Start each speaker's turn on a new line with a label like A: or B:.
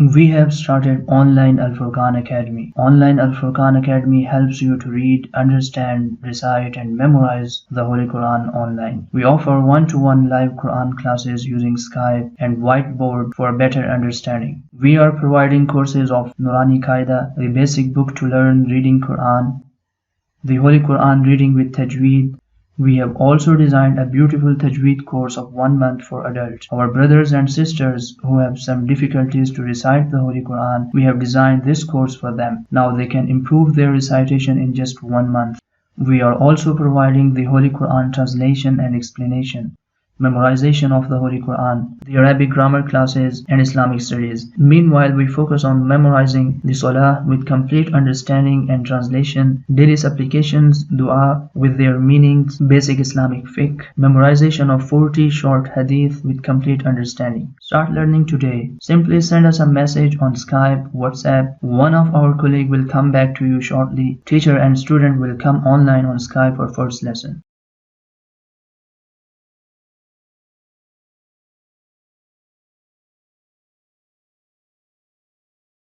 A: We have started online Alfurqan Academy. Online Alfurqan Academy helps you to read, understand, recite and memorize the Holy Quran online. We offer one-to-one live Quran classes using Skype and whiteboard for better understanding. We are providing courses of Nurani Qaida, the basic book to learn reading Quran, the Holy Quran Reading with Tajweed. We have also designed a beautiful Tajweed course of 1 month for adults. Our brothers and sisters who have some difficulties to recite the Holy Quran, we have designed this course for them. Now they can improve their recitation in just 1 month. We are also providing the Holy Quran translation and explanation, memorization of the Holy Quran, the Arabic grammar classes, and Islamic studies. Meanwhile, we focus on memorizing the Salah with complete understanding and translation, daily supplications, dua with their meanings, basic Islamic fiqh, memorization of 40 short hadith with complete understanding. Start learning today. Simply send us a message on Skype, WhatsApp. One of our colleagues will come back to you shortly. Teacher and student will come online on Skype for first lesson.